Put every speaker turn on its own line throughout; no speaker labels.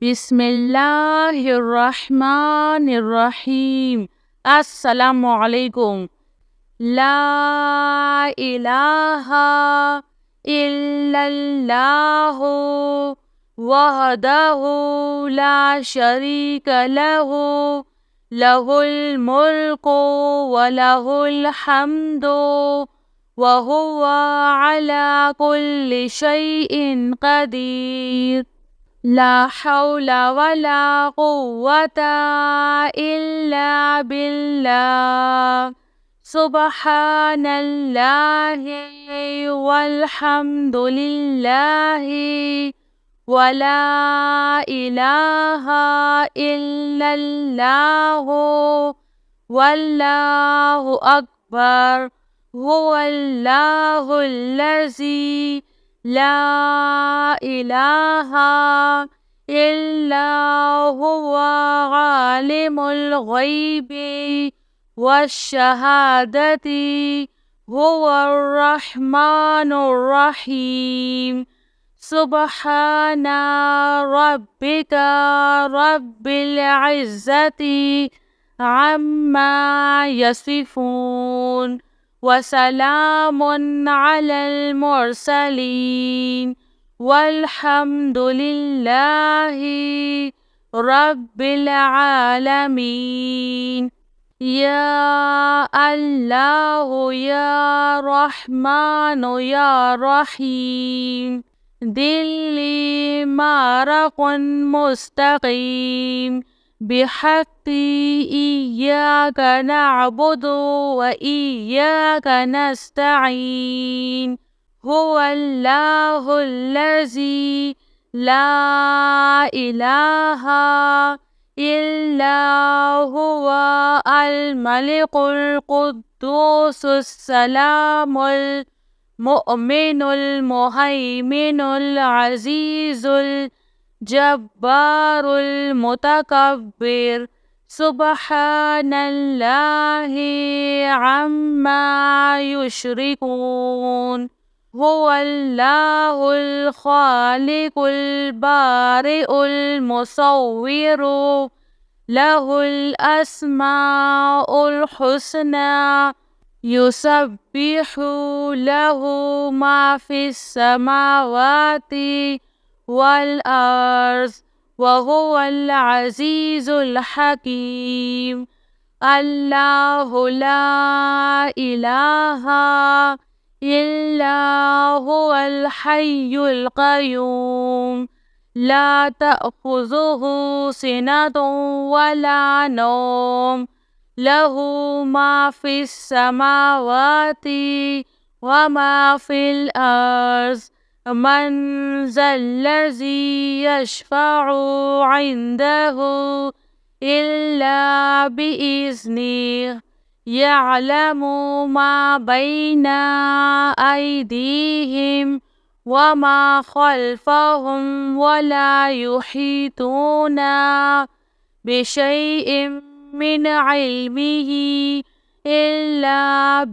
बिस्मिल्लाहिर्रहमानिर्रहीम। अस्सलामुअलैकुम। ला इलाहा इल्लल्लाहु वहदहु ला शरीक लहु लहुल मुल्कु व लहुल हम्दु व हुवा अला कुल्लि शैइन क़दीर। ला हौला वला कुव्वता इल्ला बिल्लाह। सुब्हानल्लाहि वल्हम्दुलिल्लाहि वला इलाहा इल्लल्लाहु वल्लाहु अकबर। हुवल्लाहुल्लज़ी ला इलाहा इल्ला हुवा आलिमुल ग़ैबि वश्शहादति हुवर रहमानुर रहीम। सुब्हाना रब्बिका रब्बिल इज़्ज़ति अम्मा यसिफून वसलामुन अलल मुरसलीन वल्हम्दुलिल्लाहि रब्बिल आलमीन। या अल्लाहु या रहमानु या रहीम। दिल्ली मारकुन मुस्तकीम बिहक्की इय्याका नअबुदु व इय्याका नस्तईन। हुवल्लाहुल्लज़ी ला इलाहा इल्ला हुवा अल मलिकुल कुद्दूसुस सलामुल मुअमिनुल मुहैमिनुल अज़ीज़ुल जब्बारुल मुतकब्बिर। सुब्हानल्लाहि अम्मा युश्रिकून। हुवल्लाहुल खालिकुल बारिउल मुसव्विरु लहुल अस्माउल हुस्ना युसब्बिहु लहु मा फिस समावाति वल अर्ज़ व हुवल अज़ीज़ुल हकीम। अल्लाहु ला इलाहा इल्ला हुवल हय्युल क़य्यूम ला तअख़ुज़ुहु सिनतुन वला नौम लहु मा फिस समावाति व मा फिल अर्ज़। मन ज़ल्लज़ी यशफ़अु इंदहु इल्ला बिइज़्निहि। यअलमु मा बैना अयदीहिम व मा ख़ल्फ़हुम वला युहीतूना बिशैइन मिन इल्मिही इल्ला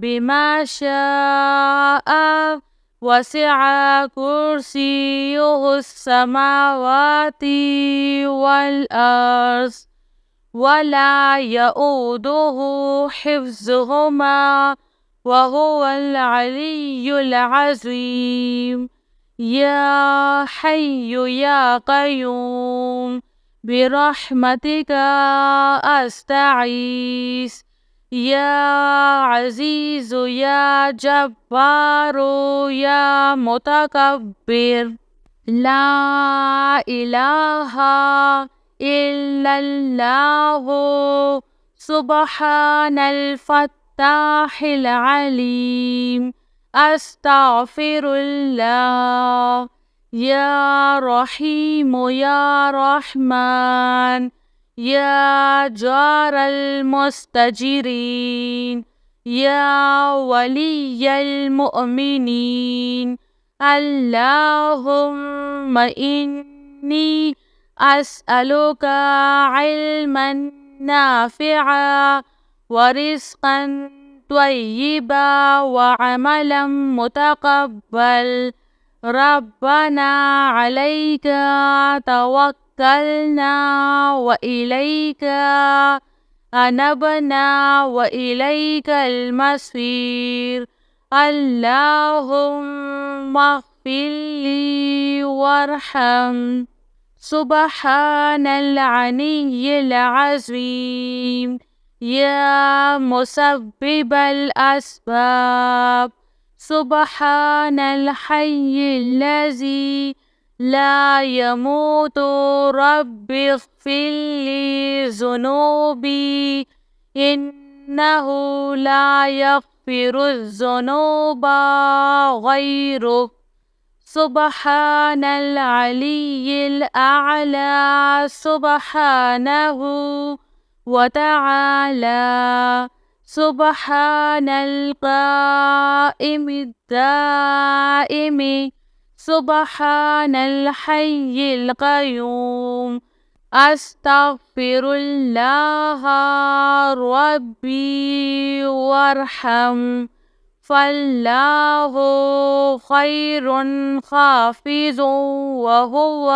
बिमा शाअ। वसिअ कुर्सियुहुस समावाति वल अर्ज़ वला यऊदुहु हिफ्ज़ुहुमा व हुवल अलिय्युल अज़ीम। या हय्यु या क़य्यूम बिरहमतिका अस्तगीस। या अज़ीज़ु या जब्बारु या मुतकब्बिर। ला इलाहा इल्लल्लाहु सुब्हानल फ़त्ताहिल अलीम। अस्तग़फ़िरुल्लाह। या रहीमु या रहमान या जारल मुस्तजिरीन या वलिय्यल मुअमिनीन। अल्लाहुम्मा इन्नी अस्अलुका इल्मन नाफ़िअ व रिज़्क़न त्वय्यिबा व अमलन मुतक़ब्बल। रब्बना अलैका तवक्कलना توكلنا وإليك أنبنا وإليك المصير. اللهم اغفر لي وارحم. سبحان العلي العظيم. يا مسبب الأسباب. سبحان الحي الذي لا يموت. رب اغفر لي ذنوبي إنه لا يغفر الذنوب غيرك. سبحان العلي الأعلى سبحانه وتعالى. سبحان القائم الدائم. سبحان الحي القيوم. أستغفر الله ربي وارحم. فالله خير حافظ وهو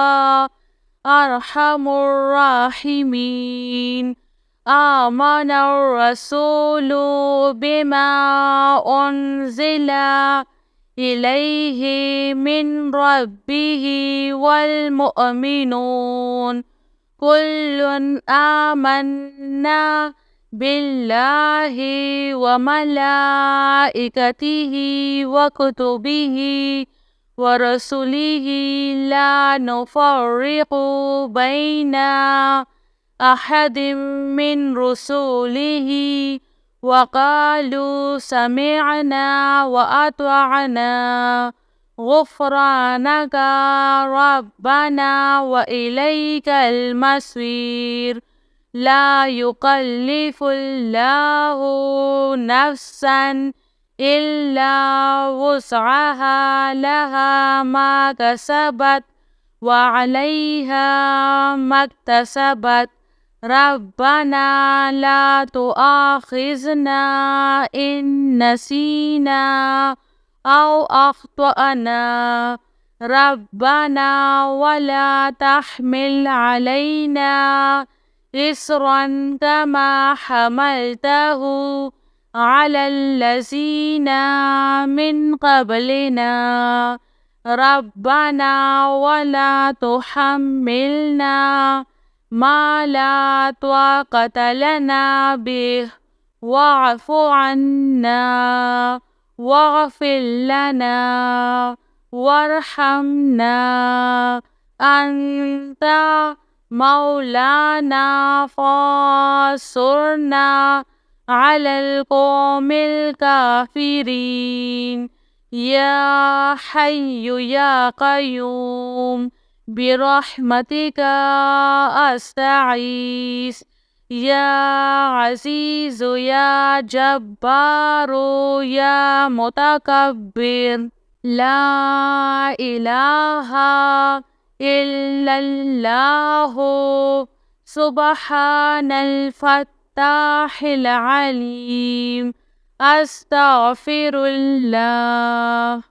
أرحم الراحمين. آمن الرسول بما أنزل إليه من ربه والمؤمنون كل آمنا بالله وملائكته وكتبه ورسله لا نفرق بين أحد من رسله وقالوا سمعنا وأطعنا غفرانك ربنا وإليك المصير. لا يكلف الله نفسا إلا وسعها لها ما كسبت وعليها ما اكتسبت. ربنا لا تؤاخذنا إن نسينا أو أخطأنا. ربنا ولا تحمل علينا إصرا كما حملته على الذين من قبلنا. ربنا ولا تحملنا ما لا طاقة لنا به واعف عنا واغفر لنا وارحمنا. أنت مولانا فانصرنا على القوم الكافرين. يا حي يا قيوم برحمتك أستغيث. يا عزيز يا جبار يا متكبر. لا إله إلا الله. سبحان الفتاح العليم. أستغفر الله.